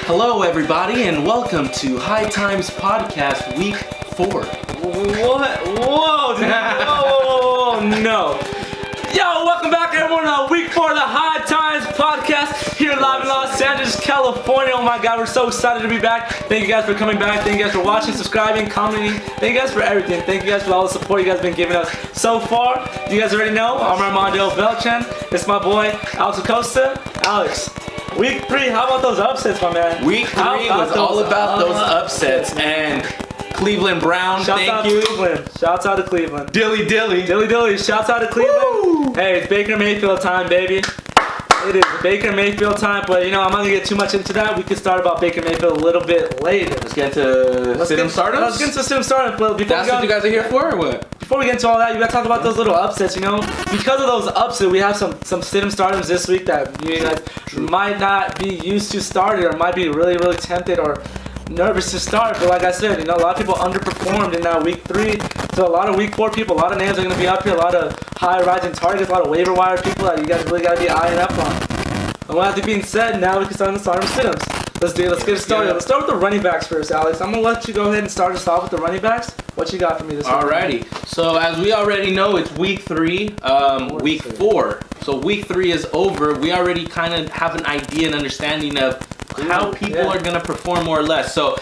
Hello, everybody, and welcome to High Times Podcast Week 4. What? Whoa, dude. Whoa, no. Yo, welcome back, everyone, to Week 4 of the High Times Podcast here live in Los Angeles, California. Oh my God, we're so excited to be back. Thank you guys for coming back. Thank you guys for watching, subscribing, commenting. Thank you guys for everything. Thank you guys for all the support you guys have been giving us so far. You guys already know, I'm Armando Belchan. It's my boy, Alex Acosta. Alex, Week 3, how about those upsets, my man? Week 3 was all about those upsets, and Cleveland Brown, Shouts out to Cleveland. Shouts out to Cleveland. Dilly. Dilly. Shouts out to Cleveland. Woo! Hey, it's Baker Mayfield time, baby. It is Baker Mayfield time, but I'm not gonna get too much into that. We could start about Baker Mayfield a little bit later. Let's get into sit-em startups. Let's get into sit-em startups. But That's what you guys are here for, or what? Before we get into all that, you gotta talk about those little upsets. Because of those upsets, we have some sit-em startups this week that you guys might not be used to starting, or might be really, really tempted or nervous to start. But like I said, a lot of people underperformed in that Week 3. So a lot of Week 4 people, a lot of names are going to be up here, a lot of high rising targets, a lot of waiver wire people that you guys really got to be eyeing up on. And with that being said, now we can start on the starting sit-ems. Let's get it started. Let's start with the running backs first, Alex. I'm going to let you go ahead and start us off with the running backs. What you got for me this week? Alrighty. So as we already know, it's Week 3, Week 4. So Week 3 is over. We already kind of have an idea and understanding of how people are going to perform more or less. So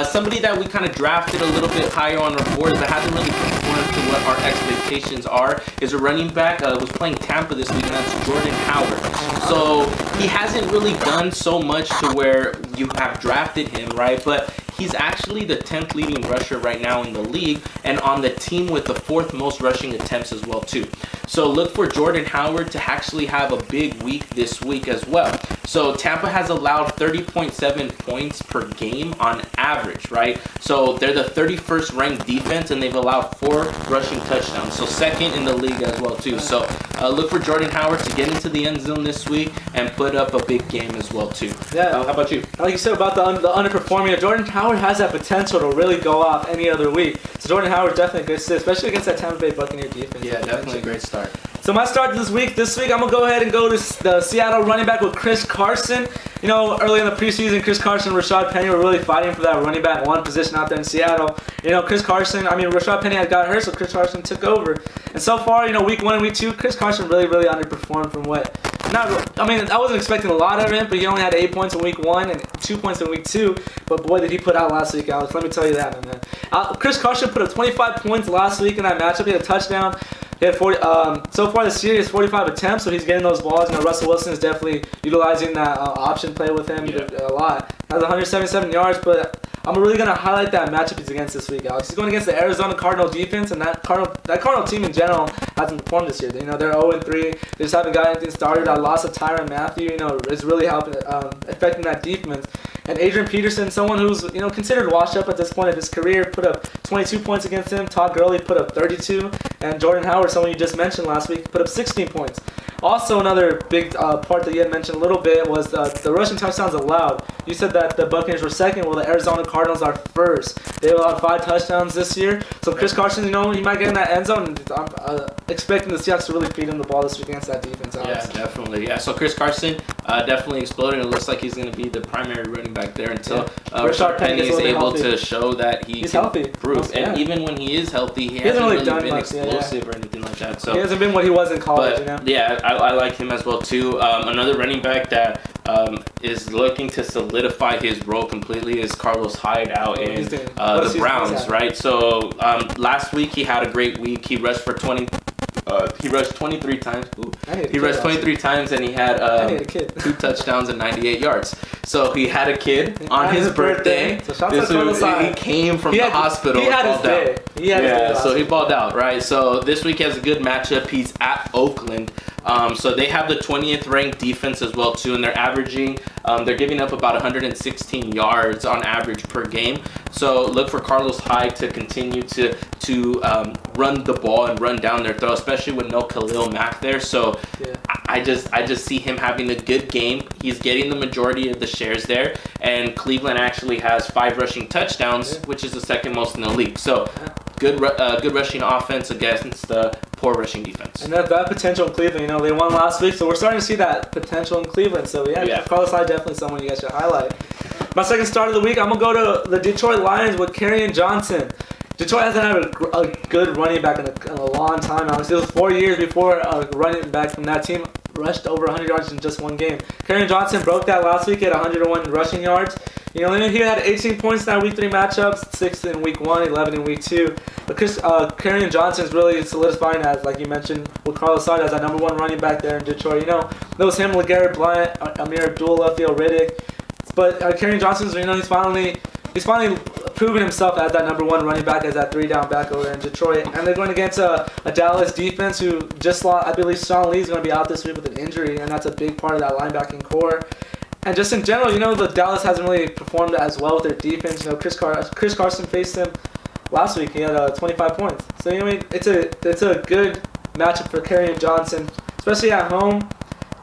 somebody that we kind of drafted a little bit higher on our board that hasn't really performed to what our expectations are is a running back. Was playing Tampa this week, and that's Jordan Howard. So he hasn't really done so much to where you have drafted him, right? But he's actually the 10th leading rusher right now in the league, and on the team with the 4th most rushing attempts as well too. So look for Jordan Howard to actually have a big week this week as well. So Tampa has allowed 30.7 points per game on average, right? So they're the 31st ranked defense, and they've allowed 4 rushing touchdowns. So 2nd in the league as well too. So look for Jordan Howard to get into the end zone this week and put up a big game as well too. Yeah. How about you? Like you said about the underperforming, Jordan Howard has that potential to really go off any other week. So Jordan Howard definitely a good sit, especially against that Tampa Bay Buccaneer defense. Yeah, definitely a great start. So my start this week, I'm going to go ahead and go to the Seattle running back with Chris Carson. Early in the preseason, Chris Carson and Rashad Penny were really fighting for that running back 1 position out there in Seattle. Rashad Penny had got hurt, so Chris Carson took over. And so far, Week 1 and Week 2, Chris Carson really, really underperformed from what... I wasn't expecting a lot of him, but he only had 8 points in Week 1 and 2 points in Week 2. But boy, did he put out last week, Alex. Let me tell you that, man. Chris Carson put up 25 points last week in that matchup. He had a touchdown. He had 40. So far this year, he has 45 attempts, so he's getting those balls. Russell Wilson is definitely utilizing that option play with him a lot. Has 177 yards, but I'm really going to highlight that matchup he's against this week, Alex. He's going against the Arizona Cardinal defense, and that Cardinal team in general hasn't performed this year. They're 0-3. They just haven't got anything started. That loss of Tyrann Mathieu, is really helping, affecting that defense. And Adrian Peterson, someone who's, considered washed up at this point of his career, put up 22 points against him. Todd Gurley put up 32. And Jordan Howard, someone you just mentioned last week, put up 16 points. Also, another big part that you had mentioned a little bit was the rushing touchdowns allowed. You said that the Buccaneers were 2nd, well, the Arizona Cardinals are 1st. They allowed 5 touchdowns this year. So Chris Carson, he might get in that end zone. And I'm expecting the Seahawks to really feed him the ball this week against that defense, Alex. Yeah, definitely. Yeah, so Chris Carson definitely exploded. It looks like he's going to be the primary running back there until Rashad Penny is able to show that he's healthy. Improve. And even when he is healthy, he hasn't really been explosive or anything like that. So he hasn't been what he was in college, Yeah, I like him as well too. Another running back that is looking to solidify his role completely is Carlos Hyde out in the Browns, right? So last week he had a great week. He rushed for 23 times. He rushed 23 times, and he had 2 touchdowns and 98 yards. So he had a kid on his birthday. So he came from the hospital. He had his day. So he balled out, right? So this week he has a good matchup. He's at Oakland. So they have the 20th ranked defense as well too, and they're averaging, they're giving up about 116 yards on average per game. So look for Carlos Hyde to continue to run the ball and run down their throat, especially with no Khalil Mack there. So I just see him having a good game. He's getting the majority of the shares there, and Cleveland actually has 5 rushing touchdowns, which is the 2nd most in the league. So good rushing offense against the poor rushing defense. And that potential in Cleveland, they won last week, so we're starting to see that potential in Cleveland. So Carlos Hyde definitely someone you guys should highlight. My second start of the week, I'm going to go to the Detroit Lions with Kerryon Johnson. Detroit hasn't had a good running back in a long time now. It was 4 years before a running back from that team rushed over 100 yards in just one game. Kerryon Johnson broke that last week at 101 rushing yards. You know, he had 18 points in that week 3 matchups, 6 in week 1, 11 in week 2. But Kerryon Johnson is really solidifying as, like you mentioned, with Carlos Hyde as that number 1 running back there in Detroit. You know, it was him, LeGarrette Blount, Amir Abdullah, Theo Riddick. But Kerryon Johnson's, you know, he's finally proven himself as that number 1 running back, as that 3-down back over there in Detroit. And they're going against a Dallas defense who just lost. I believe Sean Lee's going to be out this week with an injury, and that's a big part of that linebacking core. And just in general, you know, the Dallas hasn't really performed as well with their defense. You know, Chris Carson faced them last week. He had 25 points. So, you know, I mean, it's a good matchup for Kerryon Johnson, especially at home.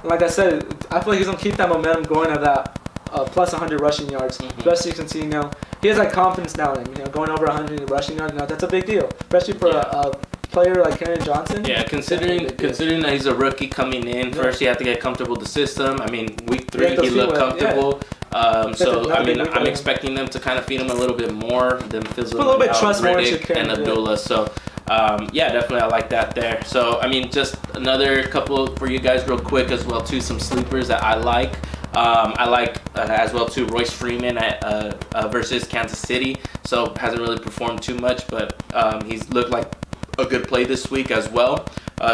And like I said, I feel like he's going to keep that momentum going of that plus 100 rushing yards. Especially since, you know, he has that confidence now in him. You know, going over 100 rushing yards, you know, that's a big deal. Especially for a player like Kerryon Johnson. Yeah, considering that he's a rookie coming in, first you have to get comfortable with the system. I mean, week 3 he looked comfortable. So I mean, I'm expecting them to kind of feed him a little bit more than fizzle a little bit trust more Riddick and Abdullah. So yeah, definitely I like that there. So I mean, just another couple for you guys real quick as well too. Some sleepers that I like. I like as well too Royce Freeman versus Kansas City. So hasn't really performed too much, but he's looked like a good play this week as well.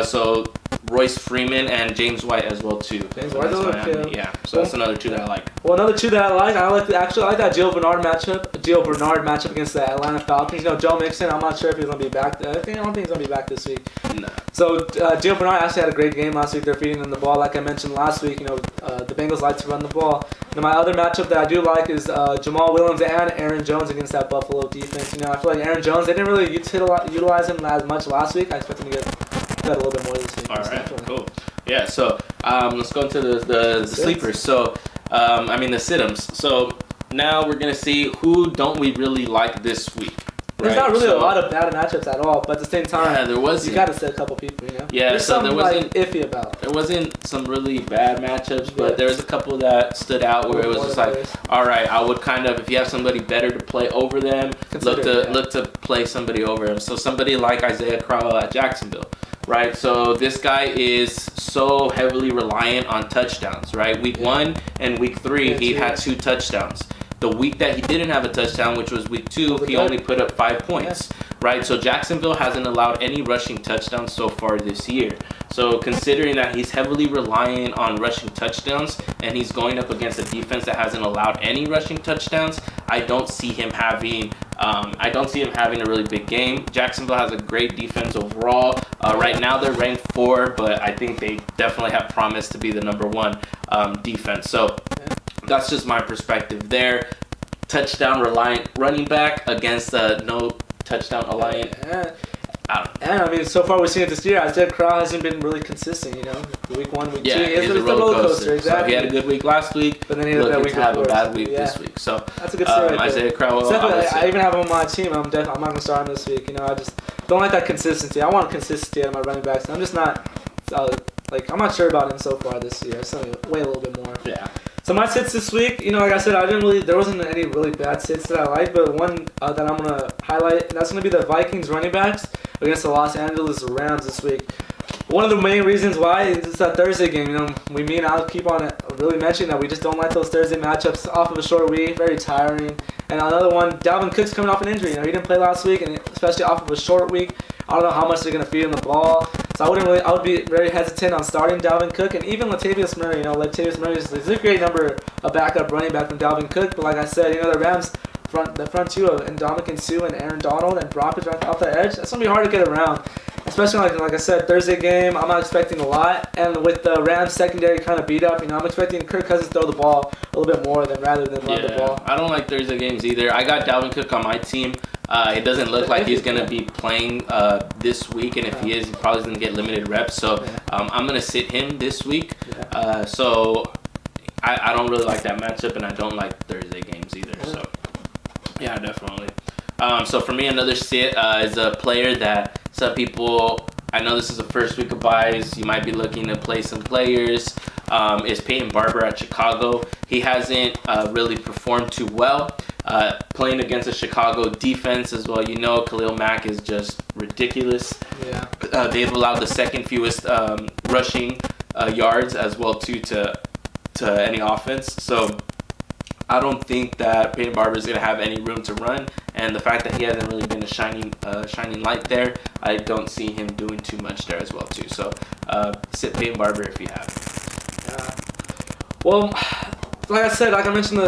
So Royce Freeman and James White as well too. James White, yeah. So that's another 2 that I like. Well, another 2 that I like that Gio Bernard matchup against the Atlanta Falcons. You know, Joe Mixon, I'm not sure if he's gonna be back. I don't think he's gonna be back this week. No. So Gio Bernard actually had a great game last week. They're feeding him the ball, like I mentioned last week. You know, the Bengals like to run the ball. Now, my other matchup that I do like is Jamal Williams and Aaron Jones against that Buffalo defense. You know, I feel like Aaron Jones, they didn't really utilize him as much last week. I expect him to get a little bit more this week. All right, cool. Yeah, so let's go into the sleepers. So, I mean the sit-ems. So now we're gonna see who don't we really like this week. There's not really a lot of bad matchups at all, but at the same time, there wasn't. You got to set a couple people, you know. Yeah, there's so something there wasn't iffy about. There wasn't some really bad matchups, but there was a couple that stood out where it was just like, all right, I would kind of, if you have somebody better to play over them, look to play somebody over them. So somebody like Isaiah Crowell at Jacksonville. Right, so this guy is so heavily reliant on touchdowns, right? Week 1 and week 3, he had 2 touchdowns. The week that he didn't have a touchdown, which was week 2, he only put up 5 points, right? So Jacksonville hasn't allowed any rushing touchdowns so far this year. So considering that he's heavily reliant on rushing touchdowns and he's going up against a defense that hasn't allowed any rushing touchdowns, I don't see him having a really big game. Jacksonville has a great defense overall. Right now they're ranked 4, but I think they definitely have promise to be the number 1 defense. So that's just my perspective there. Touchdown reliant running back against no touchdown reliant. And I mean, so far we've seen it this year. Isaiah Crowell hasn't been really consistent, you know. Week 1, week 2, it's a roller coaster. Exactly. So he had a good week last week, but then he had a bad week this week. So that's a good story. Isaiah Crowell. I even have him on my team. I'm not gonna start him this week. You know, I just don't like that consistency. I want consistency out of my running backs. I'm just not I'm not sure about him so far this year. It's going to weigh a little bit more. Yeah. So my sits this week, you know, like I said, there wasn't any really bad sits that I like, but one that I'm going to highlight, and that's going to be the Vikings running backs against the Los Angeles Rams this week. One of the main reasons why is that Thursday game. You know, me and I'll keep on really mentioning that we just don't like those Thursday matchups off of a short week, very tiring. And another one, Dalvin Cook's coming off an injury. You know, he didn't play last week, and especially off of a short week. I don't know how much they're going to feed him the ball. So I would be very hesitant on starting Dalvin Cook, and even Latavius Murray. You know, Latavius Murray is a great a backup running back from Dalvin Cook. But like I said, you know, the Rams the front 2 of Ndamukong Suh and Aaron Donald and Brock is right off the edge. That's gonna be hard to get around. Especially like I said, Thursday game, I'm not expecting a lot. And with the Rams secondary kind of beat up, you know, I'm expecting Kirk Cousins to throw the ball a little bit more rather than run the ball. I don't like Thursday games either. I got Dalvin Cook on my team. It doesn't look like he's going to be playing this week, and if he is, he probably going to get limited reps. So I'm going to sit him this week. So I don't really like that matchup, and I don't like Thursday games either. So yeah, definitely. So for me, another sit is a player that some people, I know this is the first week of buys, you might be looking to play some players. is Peyton Barber at Chicago. He hasn't really performed too well. Playing against a Chicago defense as well, you know, Khalil Mack is just ridiculous. Yeah. They've allowed the second fewest rushing yards as well too to any offense. So I don't think that Peyton Barber is going to have any room to run, and the fact that he hasn't really been a shining light there, I don't see him doing too much there as well too. So sit Peyton Barber if you have. Yeah. Well, like I mentioned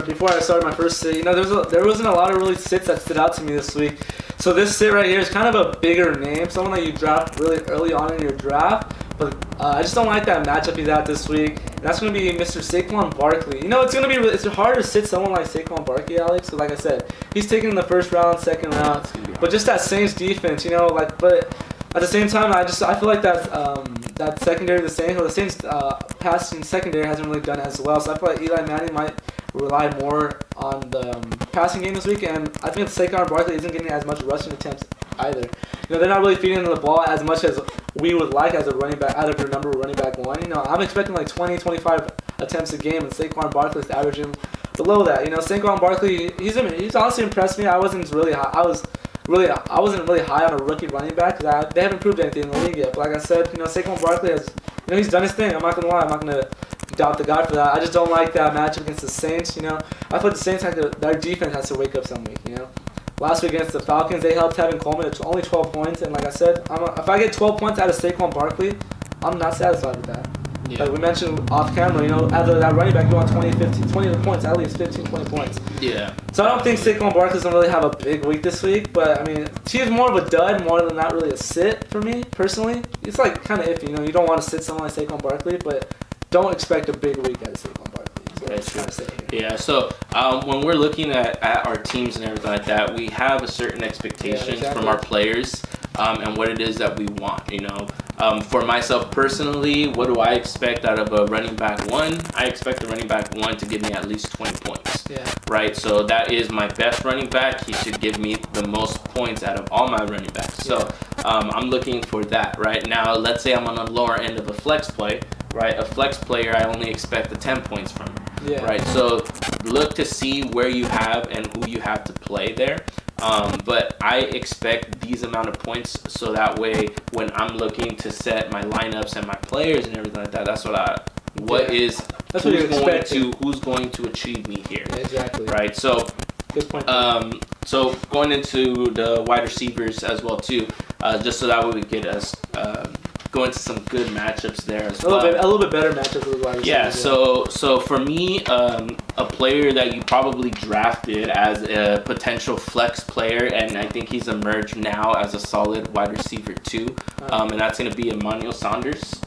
before I started my first sit, you know, there wasn't a lot of really sits that stood out to me this week. So this sit right here is kind of a bigger name, someone that you draft really early on in your draft. But I just don't like that matchup he's at this week. And that's going to be Mr. Saquon Barkley. You know, it's hard to sit someone like Saquon Barkley, Alex. Because like I said, he's taken in the first round, second round. But just that Saints defense, you know, but at the same time, I feel like that secondary, the Saints passing secondary hasn't really done as well. So I feel like Eli Manning might rely more on the passing game this week, and I think Saquon Barkley isn't getting as much rushing attempts either. You know, they're not really feeding the ball as much as we would like as a running back, out of your number running back one. You know, I'm expecting like 20, 25 attempts a game, and Saquon Barkley's averaging below that. You know, Saquon Barkley, he's honestly impressed me. I wasn't really high on a rookie running back because they haven't proved anything in the league yet. But like I said, you know, Saquon Barkley has, you know, he's done his thing. I'm not gonna lie, I'm not gonna doubt the guy for that. I just don't like that matchup against the Saints. You know, I thought the Saints their defense has to wake up some week. You know, last week against the Falcons, they held Tevin Coleman to only 12 points, and like I said, if I get 12 points out of Saquon Barkley, I'm not satisfied with that. Yeah. Like we mentioned off camera, you know, out of that running back, you want 20 points, at least 15, 20 points. Yeah. So I don't think Saquon Barkley doesn't really have a big week this week, but I mean, he's more of a dud more than not really a sit for me, personally. It's like kind of iffy, you know, you don't want to sit someone like Saquon Barkley, but don't expect a big week out of Saquon Barkley. That's true. Yeah, so when we're looking at our teams and everything like that, we have a certain expectations from our players and what it is that we want, you know. For myself personally, what do I expect out of a running back one? I expect the running back one to give me at least 20 points. Yeah. Right? So that is my best running back. He should give me the most points out of all my running backs. So I'm looking for that. Right now, let's say I'm on the lower end of a flex play. Right? A flex player, I only expect the 10 points from him. Yeah. Right? So look to see where you have and who you have to play there. But I expect these amount of points so that way when I'm looking to set my lineups and my players and everything like that, that's who's going to achieve me here. Exactly. Right. So good point. So going into the wide receivers as well too, just so that way we get us go into some good matchups there as well. A little bit better matchups with wide receivers. Yeah, so for me, a player that you probably drafted as a potential flex player, and I think he's emerged now as a solid wide receiver too, and that's going to be Emmanuel Sanders.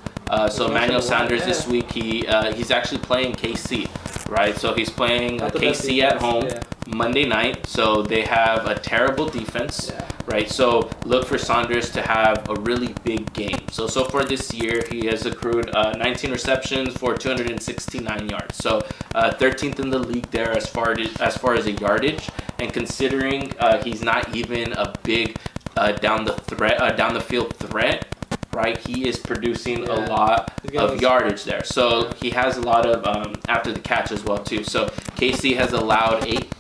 So Emmanuel Sanders this week, he's actually playing KC, right? So he's playing KC at home Monday night. So they have a terrible defense, right? So look for Sanders to have a really big game. So far this year, he has accrued 19 receptions for 269 yards. So 13th in the league there as far as a yardage. And considering he's not even a big down the field threat. Right, he is producing a lot of yardage there. So he has a lot of after the catch as well too. So KC has allowed 8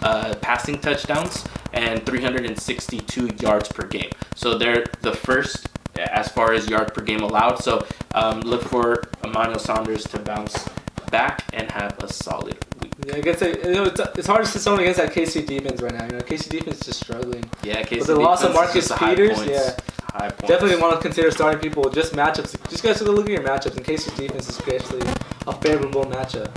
passing touchdowns and 362 yards per game. So they're the first as far as yards per game allowed. So look for Emmanuel Sanders to bounce back and have a solid week. Yeah, I guess it's hard to sit someone against that KC defense right now. You know, KC defense is just struggling. Yeah, KC with the loss of Marcus Peters. High points. Definitely want to consider starting people just matchups. Just guys look at your matchups. In case your defense is actually a favorable matchup.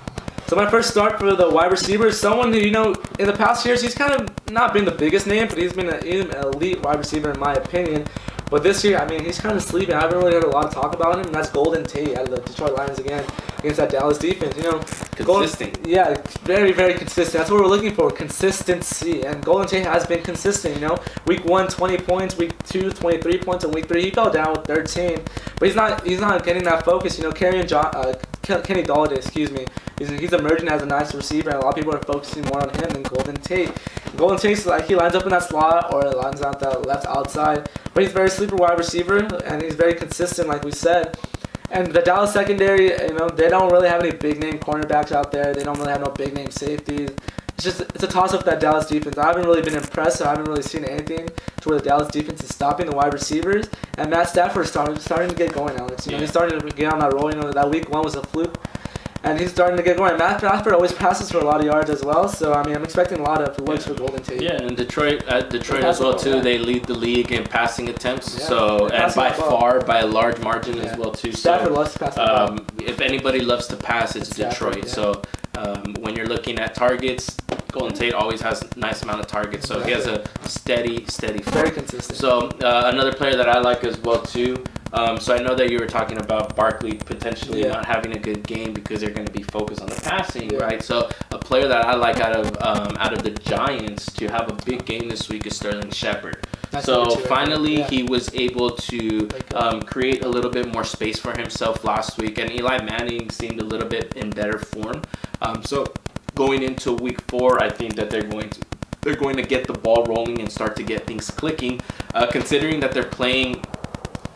So my first start for the wide receiver is someone who, you know, in the past years he's kind of not been the biggest name, but he's been an elite wide receiver in my opinion. But this year, I mean, he's kind of sleeping. I haven't really heard a lot of talk about him, and that's Golden Tate out of the Detroit Lions again against that Dallas defense. You know, consistent. Very, very consistent. That's what we're looking for, consistency. And Golden Tate has been consistent. You know, week 1, 20 points. Week 2, 23 points. And week 3, he fell down with 13. But he's not getting that focus. You know, Kenny Golladay, excuse me. He's emerging as a nice receiver, and a lot of people are focusing more on him than Golden Tate. Golden Tate's like he lines up in that slot or lines out that left outside, but he's very sleeper wide receiver, and he's very consistent, like we said. And the Dallas secondary, they don't really have any big name cornerbacks out there. They don't really have no big name safeties. It's a toss up with that Dallas defense. I haven't really been impressed. I haven't really seen anything to where the Dallas defense is stopping the wide receivers. And Matt Stafford is starting to get going, Alex. He's starting to get on that roll. That week 1 was a fluke. And he's starting to get going. Matt Stafford always passes for a lot of yards as well. So, I'm expecting a lot of works for Golden Tate. Yeah, and Detroit as well, too. They lead the league in passing attempts. Yeah. So, and by far, by a large margin as well, too. Stafford loves to pass the ball. If anybody loves to pass, it's Detroit. So, when you're looking at targets, Golden Tate always has a nice amount of targets. So, he has a steady flow. Very consistent. So, another player that I like as well, too. So I know that you were talking about Barkley potentially not having a good game because they're going to be focused on the passing, right? So a player that I like out of the Giants to have a big game this week is Sterling Shepard. So finally he was able to create a little bit more space for himself last week, and Eli Manning seemed a little bit in better form. So going into week 4, I think that they're going to get the ball rolling and start to get things clicking, considering that they're playing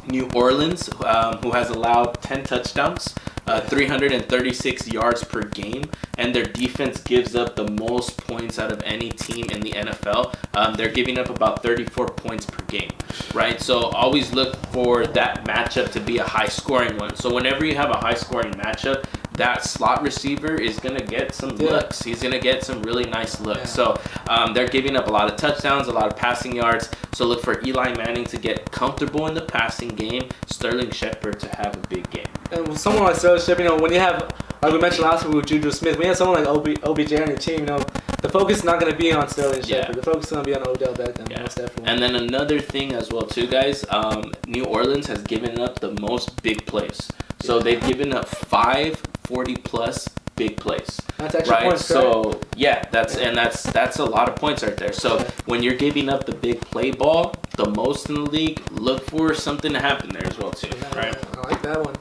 New Orleans, who has allowed 10 touchdowns, 336 yards per game, and their defense gives up the most points out of any team in the NFL. They're giving up about 34 points per game, right? So always look for that matchup to be a high-scoring one. So whenever you have a high-scoring matchup, that slot receiver is going to get some looks. He's going to get some really nice looks. So they're giving up a lot of touchdowns, a lot of passing yards. So look for Eli Manning to get comfortable in the passing game, Sterling Shepard to have a big game. And with someone like Sterling Shepard, when you have, like we mentioned last week with Juju Smith, when you have someone like OBJ on your team, the focus is not going to be on Sterling Shepard. The focus is going to be on Odell Beckham. Most definitely. And then another thing as well, too, guys, New Orleans has given up the most big plays. So they've given up 5 40-plus big plays. That's extra points, so that's a lot of points right there. So when you're giving up the big play ball, the most in the league, look for something to happen there as well too. Right? I like that one.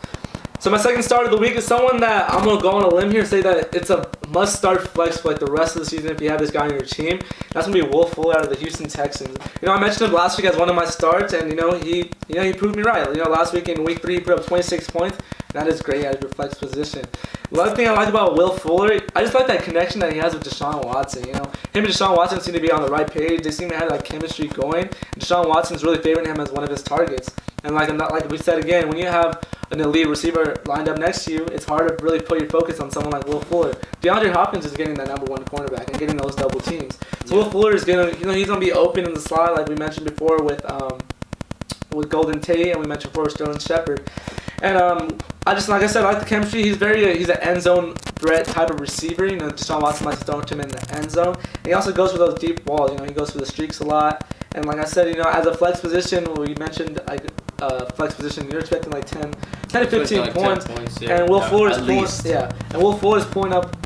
So my second start of the week is someone that I'm gonna go on a limb here and say that it's a must-start flex for like the rest of the season if you have this guy on your team. That's gonna be Will Fuller out of the Houston Texans. I mentioned him last week as one of my starts, and he proved me right. Last week in week 3 he put up 26 points. That is great out of your flex position. Another thing I like about Will Fuller, I just like that connection that he has with Deshaun Watson. Him and Deshaun Watson seem to be on the right page. They seem to have chemistry going. Deshaun Watson's really favoring him as one of his targets. And like we said again, when you have an elite receiver lined up next to you, it's hard to really put your focus on someone like Will Fuller. DeAndre Hopkins is getting that number 1 cornerback and getting those double teams. So Will Fuller is he's gonna be open in the slot like we mentioned before with Golden Tate, and we mentioned before Sterling Shepard. And I like the chemistry. He's an end zone threat type of receiver. Deshaun Watson likes to throw to him in the end zone. And he also goes for those deep balls. He goes for the streaks a lot. And like I said, as a flex position, we mentioned flex position, you're expecting 10 to 15 points. And Will Fuller is pulling up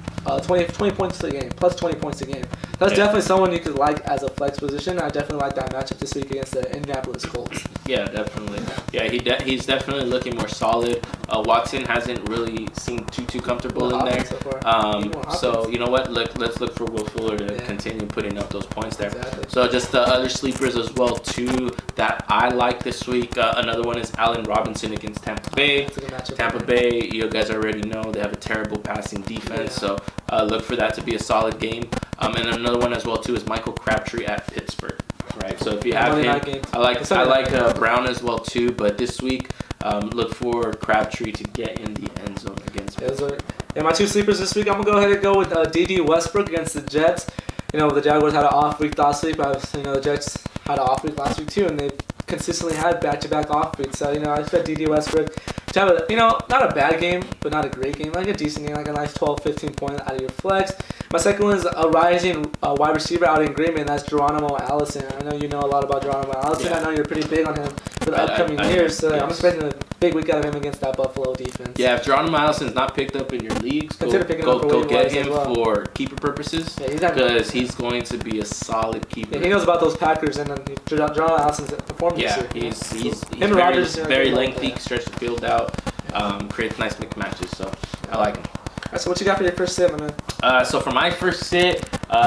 20 points a game, plus 20 points a game. That's definitely someone you could like as a flex position. I definitely like that matchup this week against the Indianapolis Colts. Yeah, definitely. Yeah, he's definitely looking more solid. Watson hasn't really seemed too comfortable in there. So you know what? Let's look for Will Fuller to continue putting up those points there. Exactly. So just the other sleepers as well too that I like this week. Another one is Allen Robinson against Tampa Bay. Tampa Bay, you guys already know they have a terrible passing defense. So look for that to be a solid game. And another one as well too is Michael Crabtree at Pittsburgh. Right, so if you have him, I like Brown as well too. But this week, look for Crabtree to get in the end zone against Pittsburgh. My 2 sleepers this week, I'm gonna go ahead and go with D.D. Westbrook against the Jets. The Jaguars had an off week last week, but the Jets had an off week last week too, and they consistently had back-to-back off weeks. So I expect D.D. Westbrook to have not a bad game, but not a great game, like a decent game, like a nice 12-15 point out of your flex. My second one is a rising wide receiver out in Green Bay, and that's Geronimo Allison. I know you know a lot about Geronimo Allison. Yeah. I know you're pretty big on him for the upcoming years, so I'm expecting a big week out of him against that Buffalo defense. Yeah, if Geronimo Allison's not picked up in your leagues, go get him for keeper purposes, because he's going to be a solid keeper. Yeah, he knows about those Packers, and then Geronimo Allison's performance. Yeah, he's very lengthy, stretch the field out, creates nice mix matches, so I like him. Alright, so what you got for your first sit, my man? So for my first sit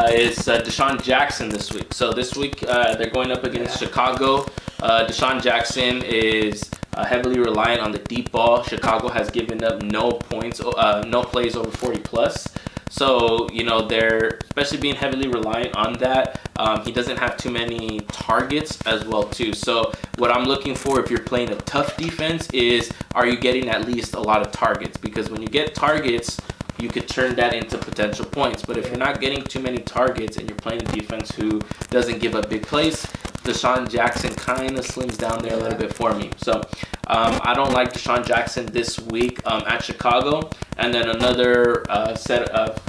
is Deshaun Jackson this week. So this week they're going up against Chicago. Deshaun Jackson is heavily reliant on the deep ball. Chicago has given up no points, no plays over 40 plus. So, they're especially being heavily reliant on that. He doesn't have too many targets as well, too. So, what I'm looking for if you're playing a tough defense is, are you getting at least a lot of targets? Because when you get targets, you could turn that into potential points. But if you're not getting too many targets and you're playing a defense who doesn't give up big plays, Deshaun Jackson kind of slims down there a little bit for me. So I don't like Deshaun Jackson this week at Chicago. And then another set of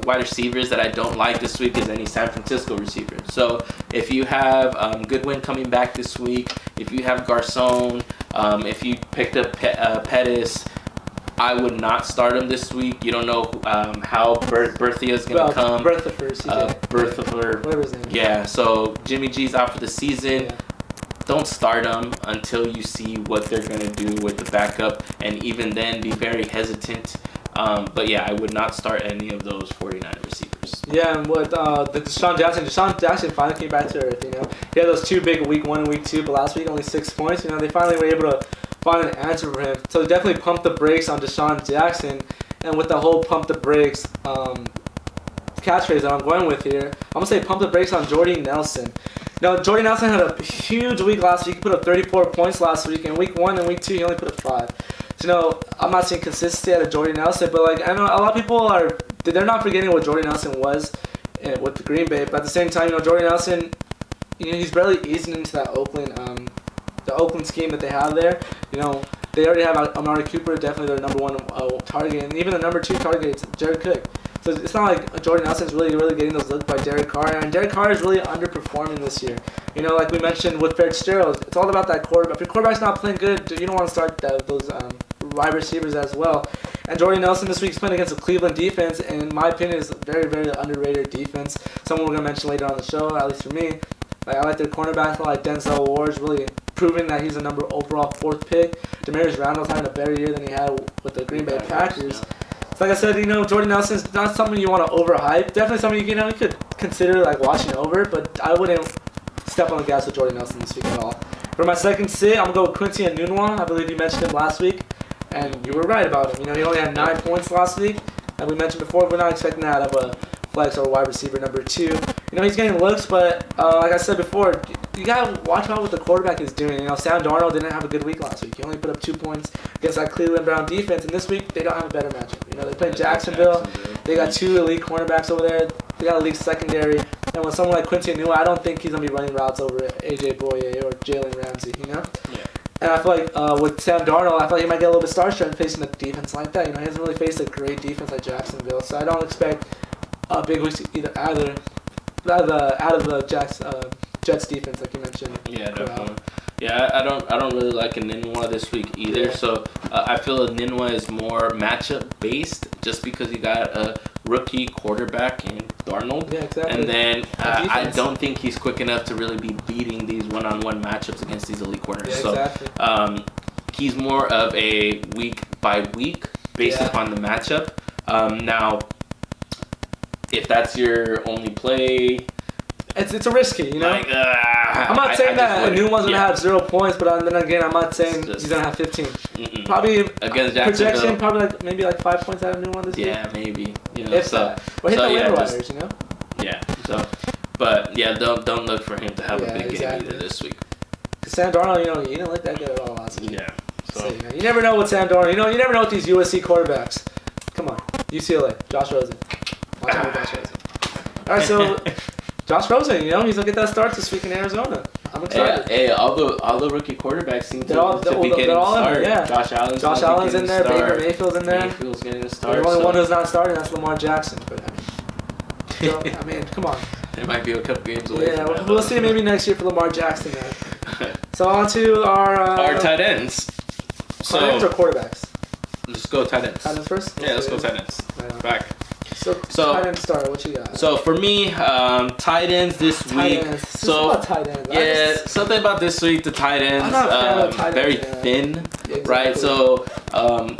wide receivers that I don't like this week is any San Francisco receivers. So if you have Goodwin coming back this week, if you have Garcon, if you picked up Pettis, I would not start him this week. You don't know how Berthia is going to come. Berthifer. Whatever his name is. Yeah, so Jimmy G's out for the season. Yeah. Don't start him until you see what they're going to do with the backup. And even then, be very hesitant. But yeah, I would not start any of those 49 receivers. Yeah, and with the Deshaun Jackson finally came back to earth, He had those two big week 1 and week 2, but last week only 6 points. They finally were able to find an answer for him. So definitely pump the brakes on Deshaun Jackson. And with the whole pump the brakes catchphrase that I'm going with here, I'm going to say pump the brakes on Jordy Nelson. Jordy Nelson had a huge week last week. He put up 34 points last week. In week 1 and week 2, he only put up 5. So, I'm not seeing consistency out of Jordy Nelson, but I know a lot of people they're not forgetting what Jordy Nelson was with the Green Bay. But at the same time, Jordy Nelson, he's barely easing into that the Oakland scheme that they have there. They already have Amari Cooper, definitely their number 1 target, and even the number 2 target is Jared Cook. So it's not like Jordy Nelson's really getting those looks by Derek Carr, and Derek Carr is really underperforming this year. Like we mentioned with Fitzgerald, it's all about that quarterback. If your quarterback's not playing good, you don't want to start those wide receivers as well. And Jordy Nelson this week's playing against the Cleveland defense, and in my opinion, is a very, very underrated defense. Someone we're going to mention later on the show, at least for me. I like their cornerbacks, like Denzel Ward's really proving that he's a number overall 4th pick. Demarius Randall's having a better year than he had with the Green Bay Packers. So like I said, Jordy Nelson's not something you want to overhype. Definitely something you could consider watching over, but I wouldn't step on the gas with Jordy Nelson this week at all. For my second sit, I'm going to go with Quincy Enunwa. I believe you mentioned him last week, and you were right about him. He only had 9 points last week, and we mentioned before, we're not expecting that out of a flex or wide receiver number 2. He's getting looks, but like I said before, you got to watch out what the quarterback is doing. Sam Darnold didn't have a good week last week. He only put up 2 points against that Cleveland Brown defense, and this week they don't have a better matchup. They played Jacksonville. They got 2 elite cornerbacks over there. They got elite secondary. And with someone like Quincy Enunwa, I don't think he's going to be running routes over A.J. Boye or Jalen Ramsey, Yeah. And I feel like with Sam Darnold, I feel like he might get a little bit starstruck facing a defense like that. He hasn't really faced a great defense like Jacksonville, so I don't expect a big week out of the Jets defense, like you mentioned. Yeah, definitely. Yeah, I don't really like Enunwa this week either. Yeah. So I feel Enunwa is more matchup based, just because you got a rookie quarterback in Darnold. Yeah, exactly. And then I don't think he's quick enough to really be beating these one-on-one matchups against these elite corners. Yeah, so exactly. He's more of a week by week based upon the matchup. Now, if that's your only play, it's a risky, Like, I'm not saying that Enunwa's going to have 0 points, but then again, I'm not saying he's going to have 15. Probably against projection, probably maybe 5 points out of Enunwa this week. Yeah, maybe. If that. Or hit the waiver wires, Yeah. So, but yeah, don't look for him to have a big game either this week. Because Sam Darnold, he didn't look that good at all last week. Yeah. So you never know with Sam Darnold. You never know with these USC quarterbacks. Come on, UCLA, Josh Rosen. Watch out with Josh Rosen. All right, so Josh Rosen, he's gonna get that start this week in Arizona. I'm excited. Hey, all the rookie quarterbacks seem to be getting all a start. Yeah. Josh Allen's in there. Baker Mayfield's in there. Mayfield's getting a start. The only one who's not starting, that's Lamar Jackson. But come on. It might be a couple games away. Yeah, we'll see maybe next year for Lamar Jackson. So on to our tight ends. Tight ends or quarterbacks? Let's go tight ends. Tight ends first? Yeah, let's go tight ends. Right Back. So tight end start. What you got? So for me, tight ends this week. So tight ends. Something about this week. The tight ends, I'm not a fan of tight very ends, thin, Exactly. right? So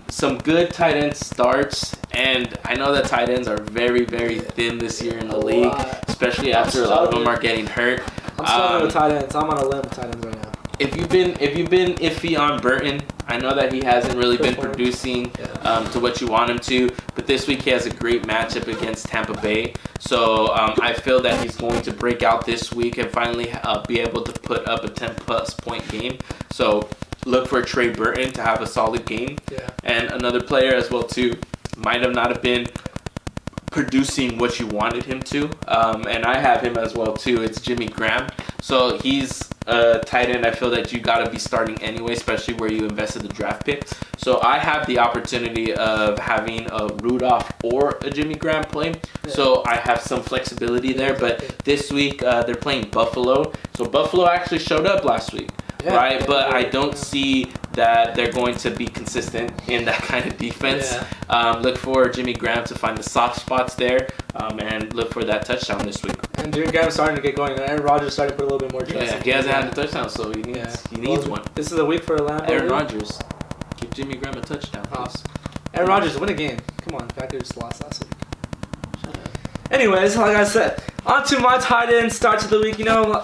some good tight end starts, and I know that tight ends are very, very thin this year in the league, especially after a lot of them are getting hurt. I'm struggling with tight ends. I'm on a limb with tight ends right now. if you've been iffy on Burton, I know that he hasn't really been producing to what you want him to, but this week he has a great matchup against Tampa Bay. So I feel that he's going to break out this week and finally be able to put up a 10-plus point game. So look for Trey Burton to have a solid game. Yeah. And another player as well too might have not have been producing what you wanted him to, and I have him as well too. It's Jimmy Graham. So he's a tight end I feel that you got to be starting anyway, especially where you invested the draft pick. So I have the opportunity of having a Rudolph or a Jimmy Graham play. Yeah. So I have some flexibility there, but this week they're playing Buffalo. So Buffalo actually showed up last week. Yeah. Right, but I don't see that they're going to be consistent in that kind of defense. Yeah. Look for Jimmy Graham to find the soft spots there, and look for that touchdown this week. And Jimmy Graham's starting to get going. Aaron Rodgers starting to put a little bit more trust. Yeah, he hasn't had a touchdown, so he needs one. This is a week for Lambeau. Aaron Rodgers, give Jimmy Graham a touchdown, please. Aaron Rodgers, win a game. Come on, Packers just lost last week. Anyways, like I said, on to my tight end starts of the week. You know,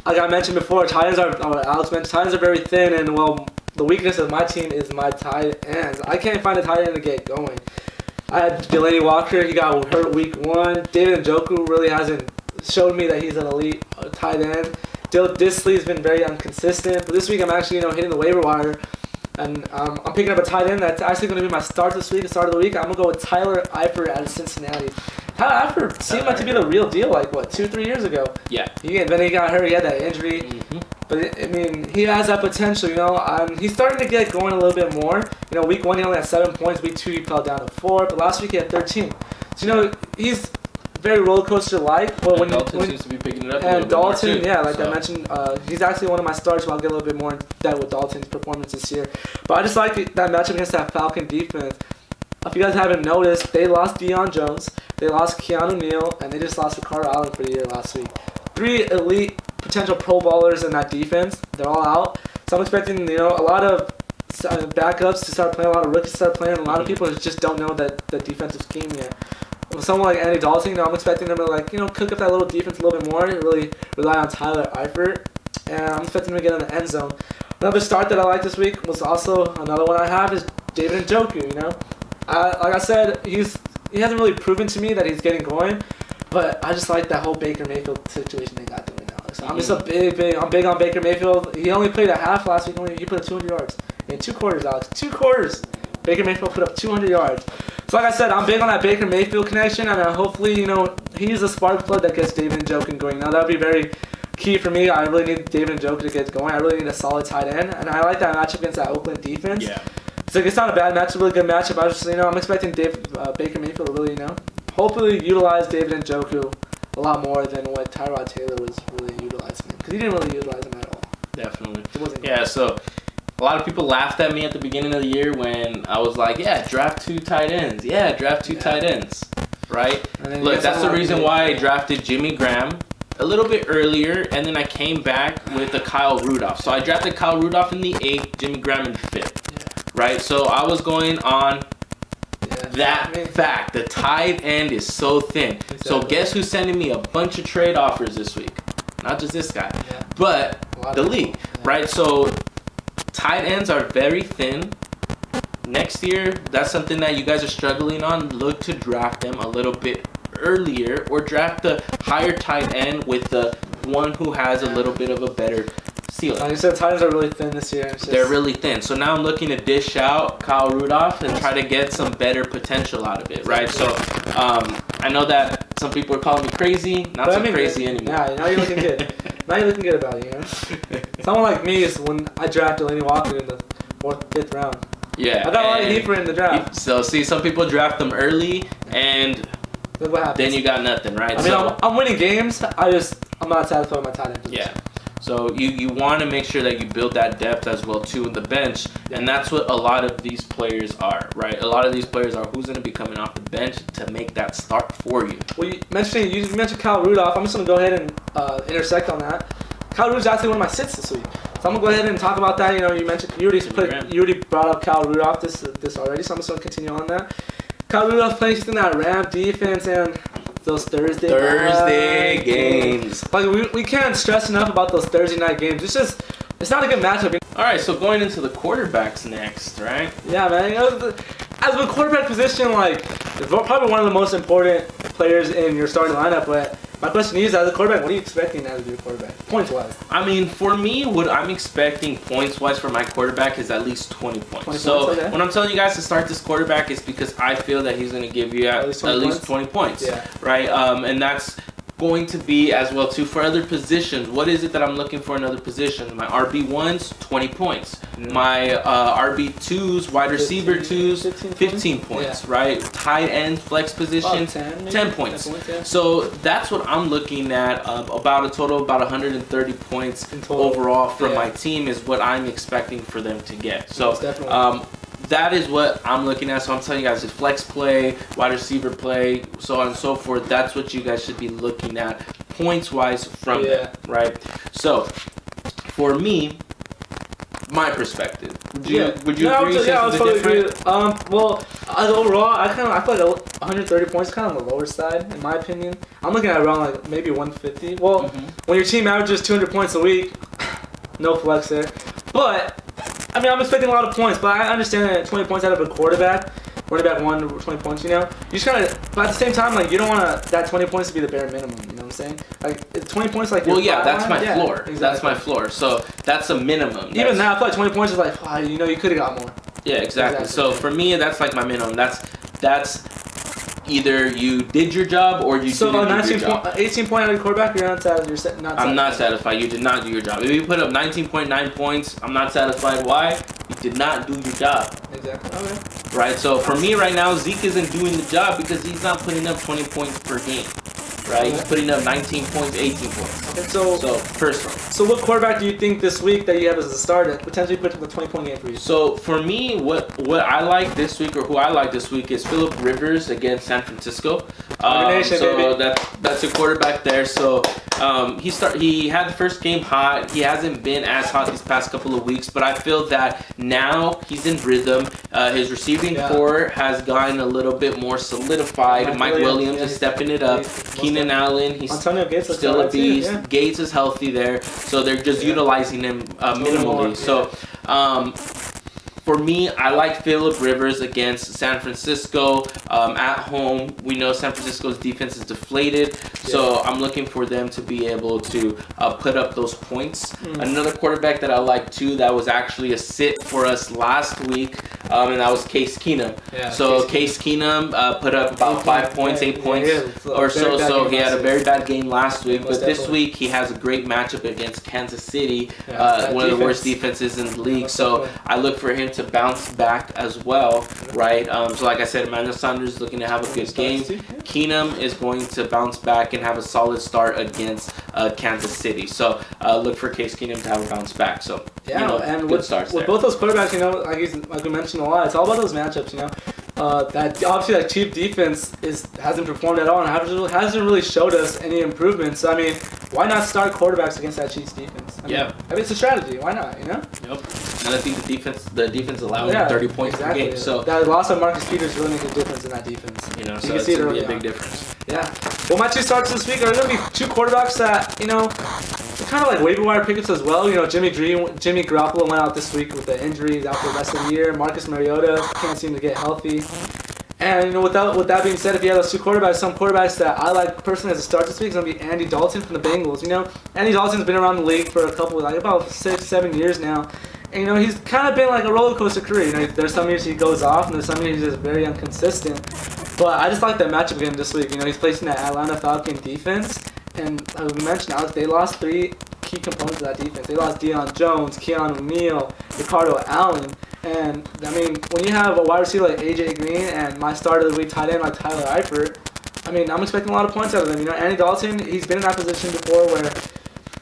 like I mentioned before, Alex mentioned, tight ends are very thin, and well, the weakness of my team is my tight ends. I can't find a tight end to get going. I had Delaney Walker, he got hurt week 1. David Njoku really hasn't showed me that he's an elite tight end. Dill Disley's been very inconsistent, but this week I'm actually hitting the waiver wire, and I'm picking up a tight end that's actually going to be my start this week, the start of the week. I'm going to go with Tyler Eifert out of Cincinnati. Eifert seemed like to be the real deal, like, 2-3 years ago. Yeah. Then he got hurt, he had that injury. Mm-hmm. But, I mean, he has that potential, he's starting to get going a little bit more. Week 1 he only had 7 points, week 2 he fell down to 4, but last week he had 13. So, he's very roller coaster-like. But when Dalton seems to be picking it up and Dalton, more too, I mentioned, he's actually one of my starts, so I'll get a little bit more in depth with Dalton's performance this year. But I just like that matchup against that Falcon defense. If you guys haven't noticed, they lost Deion Jones, they lost Keanu Neal, and they just lost Ricardo Allen for the year last week. 3 elite potential Pro Bowlers in that defense. They're all out. So I'm expecting, a lot of backups to start playing, a lot of rookies to start playing, and a lot of people just don't know that the defensive scheme yet. With someone like Andy Dalton, I'm expecting them to cook up that little defense a little bit more and really rely on Tyler Eifert. And I'm expecting him to get in the end zone. Another start that I like this week was also another one I have is David Njoku, like I said, he hasn't really proven to me that he's getting going, but I just like that whole Baker Mayfield situation they got doing now. So I'm just I'm big on Baker Mayfield. He only played a half last week. He put up 200 yards in 2 quarters, Alex. 2 quarters. Baker Mayfield put up 200 yards. So like I said, I'm big on that Baker Mayfield connection, and hopefully, he's a spark plug that gets David Njoku going. Now that would be very key for me. I really need David Njoku to get going. I really need a solid tight end, and I like that matchup against that Oakland defense. Yeah. So it's not a bad matchup, really good matchup. I just, I'm expecting Baker Mayfield to really, hopefully utilize David Njoku a lot more than what Tyrod Taylor was really utilizing him, because he didn't really utilize him at all. Definitely. Yeah. So a lot of people laughed at me at the beginning of the year when I was like, "Yeah, draft 2 tight ends. Yeah, draft 2 tight ends." Right. Look, that's the reason why I drafted Jimmy Graham a little bit earlier, and then I came back with a Kyle Rudolph. So I drafted Kyle Rudolph in the 8th, Jimmy Graham in the 5th. Right, so I was going on that fact. The tight end is so thin. So guess who's sending me a bunch of trade offers this week? Not just this guy, but the league. Right, so tight ends are very thin. Next year, that's something that you guys are struggling on. Look to draft them a little bit earlier, or draft the higher tight end with the one who has a little bit of a better ceiling. Like you said, tight ends are really thin this year. They're really thin. So now I'm looking to dish out Kyle Rudolph and try to get some better potential out of it, right? So I know that some people are calling me crazy. Not so crazy anymore. Yeah, now you're looking good. Now you're looking good about it, Someone like me is when I drafted Delaney Walker in the 4th, 5th round. Yeah. I got a lot of heat for in the draft. So see, some people draft them early, and look what happens. Then you got nothing, right? I mean, I'm winning games. I'm not satisfied with my tight end position. Yeah. So you want to make sure that you build that depth as well too in the bench, and that's what a lot of these players are, right? A lot of these players are who's going to be coming off the bench to make that start for you. Well, you mentioned Kyle Rudolph. I'm just going to go ahead and intersect on that. Kyle Rudolph's actually one of my sits this week, so I'm going to go ahead and talk about that. You already brought up Kyle Rudolph this already, so I'm just going to continue on that. Kyle Rudolph plays in that Ram defense and those Thursday games. Like we can't stress enough about those Thursday night games. It's just it's not a good matchup. All right, so going into the quarterbacks next, right? Yeah, man. As a quarterback position, like, it's probably one of the most important players in your starting lineup. But my question is, as a quarterback, what are you expecting out of your quarterback, points-wise? I mean, for me, what I'm expecting points-wise for my quarterback is at least 20 points. 20 so points, okay. when I'm telling you guys to start this quarterback, it's because I feel that he's going to give you at least 20 points, Yeah. right? And that's going to be as well too for other positions. What is it that I'm looking for in other positions? My RB1s, 20 points. My RB2s, wide receiver 2s, 15 points, right? Tight end, flex position, 10 points. 10 points, yeah. So that's what I'm looking at. About a total of about 130 points In total. overall for Yeah. my team is what I'm expecting for them to get. So Yes, definitely. that is what I'm looking at. So I'm telling you guys, if flex play, wide receiver play, so on and so forth, that's what you guys should be looking at points-wise from that, right? So for me, my perspective, would you agree? I was since totally it's different? agree. Well, as overall, I feel like 130 points is kind of on the lower side, in my opinion. I'm looking at around like maybe 150. Well, when your team averages 200 points a week, no flex there. But I mean, I'm expecting a lot of points, but I understand that 20 points out of a quarterback, running back 1, 20 points, you know? You just kind of, but at the same time, like, you don't want that 20 points to be the bare minimum, you know what I'm saying? Like, 20 points, like, Well, your yeah, flat that's line, my floor. exactly. That's my floor. So that's a minimum. Even now, I feel like 20 points is like, oh, you know, you could have got more. Yeah, exactly. So for me, that's like my minimum. That's either you did your job or you So, didn't do your job. 18 point out of quarterback, you're not satisfied. I'm not satisfied. You did not do your job. If you put up 19.9 points, I'm not satisfied. Why? You did not do your job. Exactly. Okay. Right? So for me right now, Zeke isn't doing the job because he's not putting up 20 points per game. Right? He's putting up 19 points, 18 points. Okay, so personally. So what quarterback do you think this week that you have as a starter potentially put in the 20-point game for you? So for me, what I like this week, or who I like this week, is Phillip Rivers against San Francisco. So that's a quarterback there. So he had the first game hot. He hasn't been as hot these past couple of weeks, but I feel that now he's in rhythm. His receiving core has gotten a little bit more solidified. Mike Williams is stepping it up. Keenan Allen, he's Antonio Gates still a beast. Yeah. Gates is healthy there, so they're just utilizing him minimally. So for me, I like Phillip Rivers against San Francisco at home. We know San Francisco's defense is deflated, so I'm looking for them to be able to put up those points. Another quarterback that I like too, that was actually a sit for us last week, and that was Case Keenum. Yeah, So Case Keenum put up about 5 points, 8 points or so. So he had a very bad game last week, but this week he has a great matchup against Kansas City, one of the worst defenses in the league. So I look for him to bounce back as well, right? So like I said, Emmanuel Sanders is looking to have a good game. Keenum is going to bounce back and have a solid start against Kansas City. So look for Case Keenum to have a bounce back. So and good starts with both those quarterbacks, like we mentioned a lot, it's all about those matchups, that obviously that Chief defense hasn't performed at all and hasn't really showed us any improvements. I mean, why not start quarterbacks against that Chiefs defense? I mean, it's a strategy. Why not? Yep. And I think the defense allowing 30 points per game. So that loss of Marcus Peters really makes a difference in that defense. So you it's can see it gonna be early a big on. difference. Yeah. Well, my two starts this week are going to be two quarterbacks that, they're kind of like waiver wire pickups as well. Jimmy Garoppolo went out this week with the injuries out for the rest of the year. Marcus Mariota can't seem to get healthy. And with that being said, if you have those two quarterbacks, some quarterbacks that I like personally as a start this week is going to be Andy Dalton from the Bengals. Andy Dalton's been around the league for about 6-7 years now. And, he's kind of been like a roller coaster career. There's some years he goes off, and there's some years he's just very inconsistent. But I just like that matchup again this week. He's facing that Atlanta Falcon defense. And like we mentioned, Alex, they lost 3 key components of that defense. They lost Deion Jones, Keanu O'Neal, Ricardo Allen. And, I mean, when you have a wide receiver like A.J. Green and my starter of the week tight end like Tyler Eifert, I mean, I'm expecting a lot of points out of them. Andy Dalton, he's been in that position before where,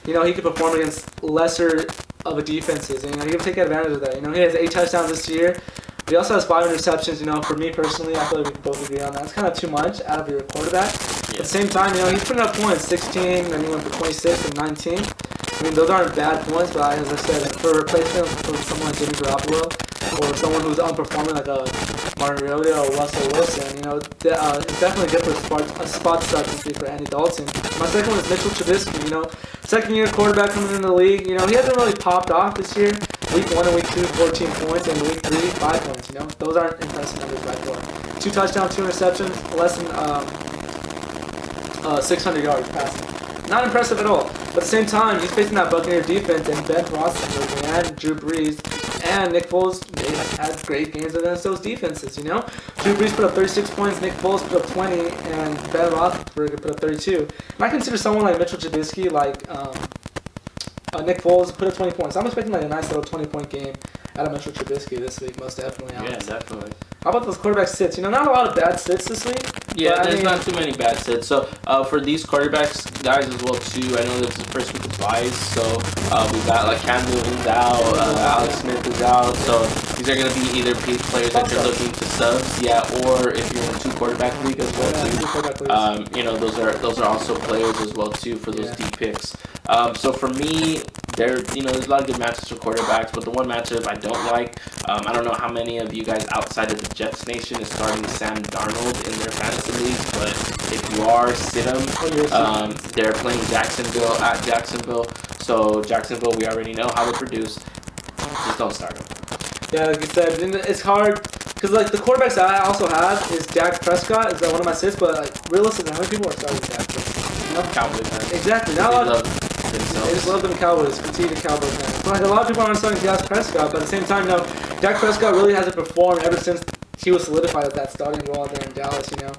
he could perform against lesser of a defenses. And, he can take advantage of that. He has 8 touchdowns this year. But he also has 5 interceptions. For me personally, I feel like we can both agree on that. It's kind of too much out of your quarterback. At the same time, he's putting up points, 16, then he went for 26 and 19. I mean, those aren't bad points, but as I said, for replacement for someone like Jimmy Garoppolo, or someone who's unperforming like a Martin Mariota or Russell Wilson, you know, it's definitely good for a spot start this week for Andy Dalton. My second one is Mitchell Trubisky, you know, second-year quarterback coming into the league. You know, he hasn't really popped off this year. Week 1 and week 2, 14 points, and week 3, 5 points, you know. Those aren't impressive numbers by far. 2 touchdowns, 2 interceptions, less than 600 yards passing. Not impressive at all. But at the same time, he's facing that Buccaneer defense, and Ben Roethlisberger and Drew Brees and Nick Foles, they had great games against those defenses, you know? Drew Brees put up 36 points, Nick Foles put up 20, and Ben Roethlisberger put up 32. And I consider someone like Mitchell Trubisky, like Nick Foles, put up 20 points. I'm expecting like a nice little 20-point game out of Mitchell Trubisky this week, most definitely. Yeah, definitely. How about those quarterback sits? You know, not a lot of bad sits this week. Yeah, there's not too many bad sits. So for these quarterbacks, guys, as well too, I know this is the first week of buys, so we got like Cam Newton's out, Alex Smith is out, so these are going to be either players that you're looking to subs, yeah, or if you're in a 2-quarterback league as well too. You know, those are also players as well too for those deep picks. So for me, there's a lot of good matchups for quarterbacks, but the one matchup I don't like, I don't know how many of you guys outside of the Jets Nation is starting Sam Darnold in their fantasy leagues, but if you are, sit him. They're playing Jacksonville at Jacksonville, so Jacksonville, we already know how to produce. Just don't start him. Yeah, like you said, it's hard, because like the quarterbacks that I also have is Dak Prescott, is one of my sits, but like realistically, how many people are starting Dak Prescott? You know? Cowboys fans. Exactly. Not a lot. Themselves. They just love them Cowboys. Continue to Cowboys fans. But like a lot of people aren't starting Dak Prescott, but at the same time, no, Dak Prescott really hasn't performed ever since he was solidified as that starting role out there in Dallas. You know,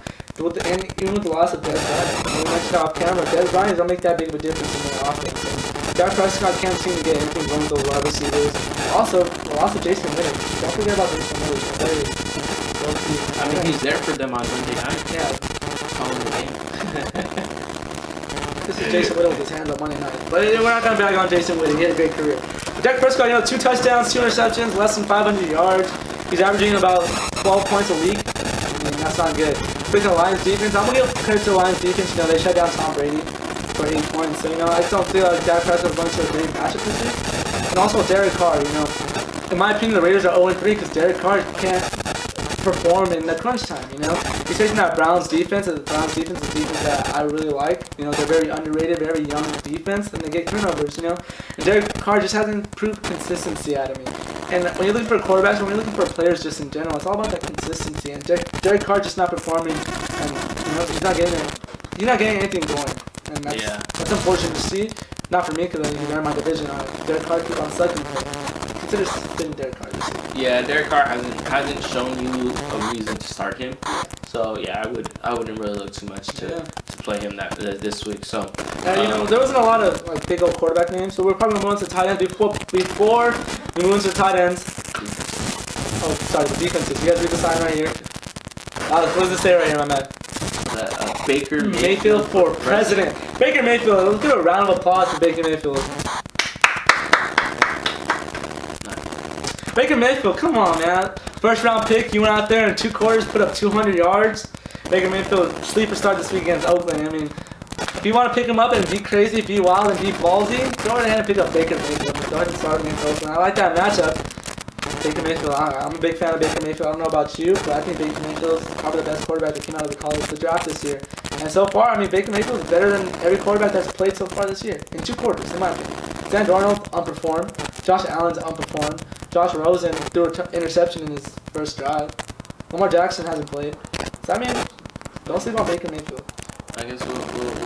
and even with the loss of Dez Bryant, we mentioned off camera, Dez Bryant doesn't make that big of a difference in their offense. And Dak Prescott can't seem to get anything going with those wide receivers. Also, the loss of Jason Witten. Don't forget about Jason Witten. I mean, he's there for them on Monday night. Yeah. Calling the game. This is Jason Witten with his hands on Monday night. But we're not going to bag on Jason Witten. He had a great career. But Dak Prescott, 2 touchdowns, 2 interceptions, less than 500 yards. He's averaging about 12 points a week. I mean, that's not good. Speaking of the Lions defense, I'm going to give credit to the Lions defense. They shut down Tom Brady for 8 points. So, I just don't feel like Dak Prescott is going to a great matchup this week. And also Derek Carr, In my opinion, the Raiders are 0-3 because Derek Carr can't perform in the crunch time, He's facing that Browns defense, and the Browns defense is a defense that I really like. They're very underrated, very young defense, and they get turnovers, And Derek Carr just hasn't proved consistency out of me. And when you're looking for quarterbacks, when you're looking for players just in general, it's all about that consistency. And Derek Carr just not performing, and he's not getting anything going. And that's unfortunate to see. Not for me, because they're in my division. Derek Carr keep on sucking. Consider sitting Derek Carr this week. Yeah, Derek Carr hasn't shown you a reason to start him. So yeah, I wouldn't really look too much to play him this week. So there wasn't a lot of like big old quarterback names, so we're probably going to move on to tight ends before we move into tight ends. Oh, sorry, the defenses. You guys read the sign right here. What does it say right here, my man? Baker Mayfield for president. Baker Mayfield. Let's give a round of applause for Baker Mayfield. Baker Mayfield, come on, man. First round pick, you went out there in 2 quarters, put up 200 yards. Baker Mayfield, sleeper start this week against Oakland. I mean, if you want to pick him up and be crazy, be wild, and be ballsy, go ahead and pick up Baker Mayfield. Go ahead and start against Oakland. I like that matchup. Baker Mayfield, I'm a big fan of Baker Mayfield. I don't know about you, but I think Baker Mayfield is probably the best quarterback that came out of the draft this year. And so far, Baker Mayfield is better than every quarterback that's played so far this year. In 2 quarters, in my opinion. Sam Darnold unperformed. Josh Allen's unperformed. Josh Rosen threw an interception in his first drive. Lamar Jackson hasn't played. So, don't sleep on Baker Mayfield. I guess we'll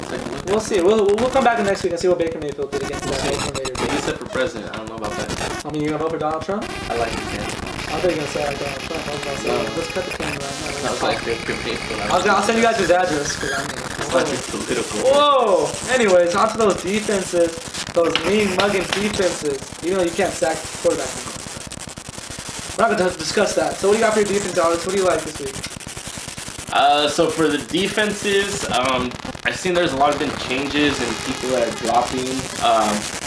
take a look. We'll see. We'll come back next week and see what Baker Mayfield did against the Oakland Raiders. He said for president. I don't know about that. You're going to vote for Donald Trump? I like his name. I thought you were going to say like Donald Trump. I was going to say, let's cut the camera right now. I was like Baker Mayfield. I'll send you guys his address. It's not just political. Whoa! Anyways, on to those defenses. Those mean mugging defenses. Even though you can't sack quarterback. We're not going to discuss that. So what do you got for your defense, Alex? What do you like this week? So for the defenses, I've seen there's a lot of been changes and people that are dropping.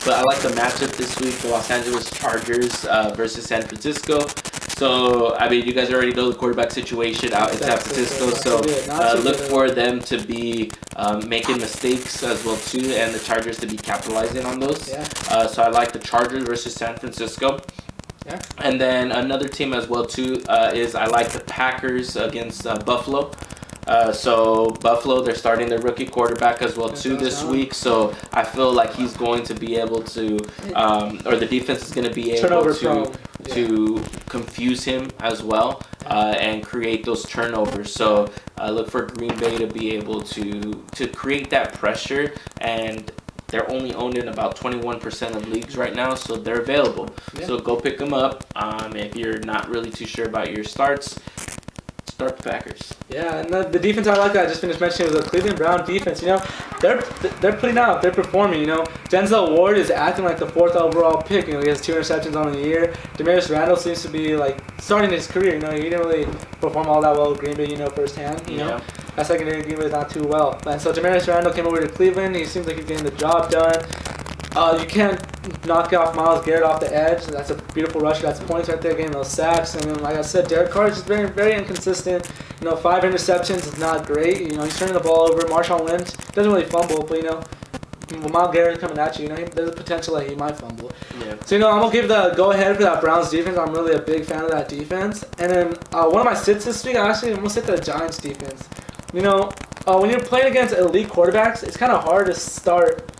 But I like the matchup this week, the Los Angeles Chargers versus San Francisco. So, you guys already know the quarterback situation out in San Francisco. So look for them to be making mistakes as well too, and the Chargers to be capitalizing on those. So I like the Chargers versus San Francisco. Yeah. And then another team as well too is I like the Packers against Buffalo. So Buffalo, they're starting their rookie quarterback as well too this week. So I feel like he's going to be able to, or the defense is going to be able to confuse him as well and create those turnovers. So look for Green Bay to be able to create that pressure, and they're only owned in about 21% of leagues right now, so they're available. Yeah. So go pick them up. If you're not really too sure about your starts, start the Packers. Yeah, and the defense I like that I just finished mentioning was the Cleveland Brown defense. You know, they're putting out, they're performing. You know, Denzel Ward is acting like the 4th overall pick. You know, he has 2 interceptions on the year. Demarius Randall seems to be like starting his career. You know, he didn't really perform all that well with Green Bay. You know, firsthand. You know, that secondary Green Bay is not too well. And so Demarius Randall came over to Cleveland. He seems like he's getting the job done. You can't knock off Myles Garrett off the edge. That's a beautiful rusher. That's points right there, getting those sacks. And then, like I said, Derek Carr is just very, very inconsistent. You know, 5 interceptions is not great. You know, he's turning the ball over. Marshawn Lynch doesn't really fumble, but, you know, with Myles Garrett coming at you, you know, there's a potential that he might fumble. Yeah. So, you know, I'm going to give the go-ahead for that Browns defense. I'm really a big fan of that defense. And then one of my sits this week, I'm going to sit the Giants defense. You know, when you're playing against elite quarterbacks, it's kind of hard to start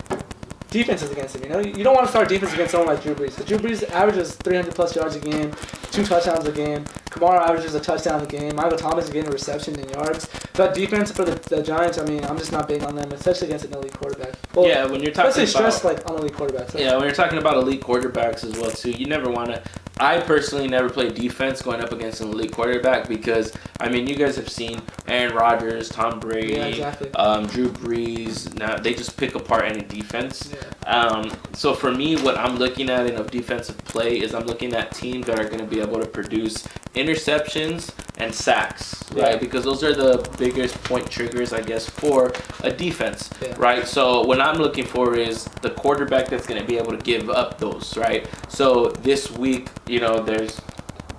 defenses against him. You know, you don't want to start defense against someone like Drew Brees. So Drew Brees averages 300+ yards a game, 2 touchdowns a game. Kamara averages a touchdown a game. Michael Thomas is getting a reception and yards. But defense for the Giants, I mean, I'm just not big on them, especially against an elite quarterback. Well, yeah, when you're talking especially stressed like on elite quarterbacks. Yeah, when you're talking about elite quarterbacks as well too, you never want to. I personally never play defense going up against an elite quarterback because, I mean, you guys have seen Aaron Rodgers, Tom Brady, Drew Brees. Now they just pick apart any defense. Yeah. So for me, what I'm looking at in a defensive play is I'm looking at teams that are going to be able to produce interceptions and sacks, right? Because those are the biggest point triggers, I guess, for a defense, right? So what I'm looking for is the quarterback that's going to be able to give up those, right? So this week, you know, there's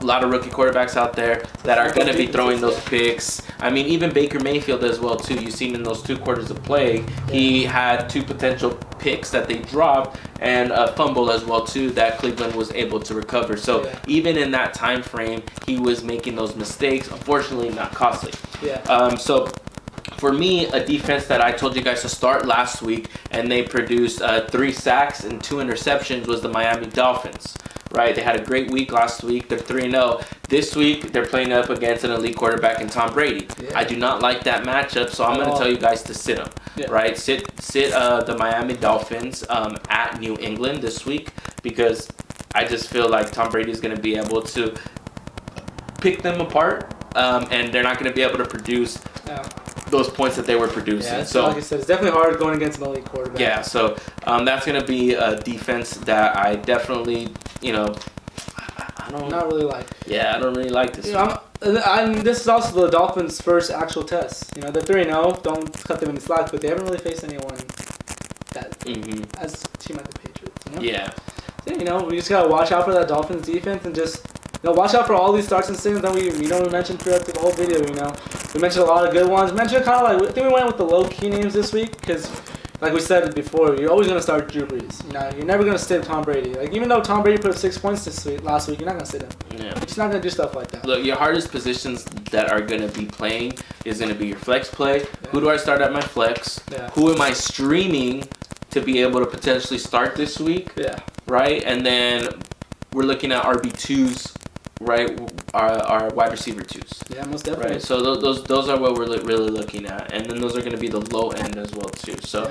a lot of rookie quarterbacks out there that are going to be throwing those picks. I mean, even Baker Mayfield as well, too. You've seen in those 2 quarters of play, he had 2 potential picks that they dropped and a fumble as well, too, that Cleveland was able to recover. So even in that time frame, he was making those mistakes. Unfortunately, not costly. So for me, a defense that I told you guys to start last week and they produced 3 sacks and 2 interceptions was the Miami Dolphins. Right, they had a great week last week. They're 3-0. This week, they're playing up against an elite quarterback in Tom Brady. I do not like that matchup, so I'm going to tell you guys to sit them. Right, sit the Miami Dolphins at New England this week because I just feel like Tom Brady is going to be able to pick them apart, and they're not going to be able to produce those points that they were producing. Yeah, so like I said, it's definitely hard going against an elite quarterback. Yeah, so that's going to be a defense that I definitely, you know, I don't not really like. Yeah, I don't really like this. You know, this is also the Dolphins' first actual test. You know, they're 3-0. Don't cut them any slack, but they haven't really faced anyone that as a team like the Patriots. You know? Yeah. So, you know, we just gotta watch out for that Dolphins defense and just. You know, watch out for all these starts and things that we mentioned throughout the whole video. You know, we mentioned a lot of good ones. We mentioned kind of like I think we went with the low key names this week because, like we said before, you're always gonna start Drew Brees. You know, you're never gonna sit Tom Brady. Like even though Tom Brady put up 6 points last week, you're not gonna sit him. Yeah, you're just not gonna do stuff like that. Look, your hardest positions that are gonna be playing is gonna be your flex play. Who do I start at my flex? Who am I streaming to be able to potentially start this week? Right, and then we're looking at RB2s. Right, our wide receiver 2s. Yeah, most definitely. Right, so those are what we're really looking at, and then those are going to be the low end as well too. So,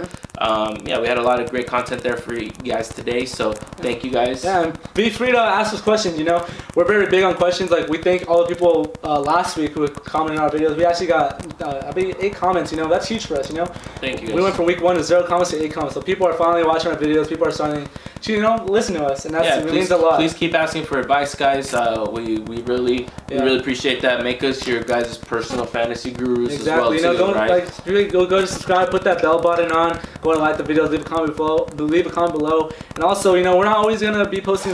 we had a lot of great content there for you guys today. So thank you guys. Yeah, and be free to ask us questions. You know, we're very big on questions. Like we thank all the people last week who commented on our videos. We actually got 8 comments. You know, that's huge for us. You know, thank you guys. We went from week 1 to 0 comments to 8 comments. So people are finally watching our videos. People are starting to, you know, listen to us, and that's it means a lot. Please keep asking for advice, guys. We really appreciate that. Make us your guys' personal fantasy gurus as well. You know, too, don't right? really go to subscribe, put that bell button on, go and like the videos, leave a comment below, and also, you know, we're not always gonna be posting.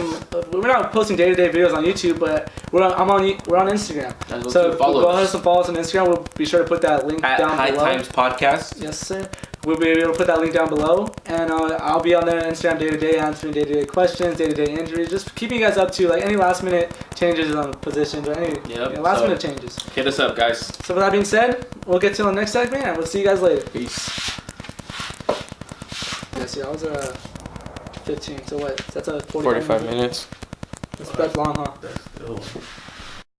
We're not posting day-to-day videos on YouTube, but we're on Instagram. So go ahead and follow us on Instagram. We'll be sure to put that link down below. High Times Podcast. Yes, sir. we'll be able to put that link down below. And I'll be on there on Instagram day to day, answering day to day questions, day to day injuries, just keeping you guys up to like any last minute changes on positions or any last minute changes. Hit us up, guys. So with that being said, we'll get to the next segment and we'll see you guys later. Peace. Yeah, see, I was 15, so what? That's a 45 minutes. That's long, huh? That's still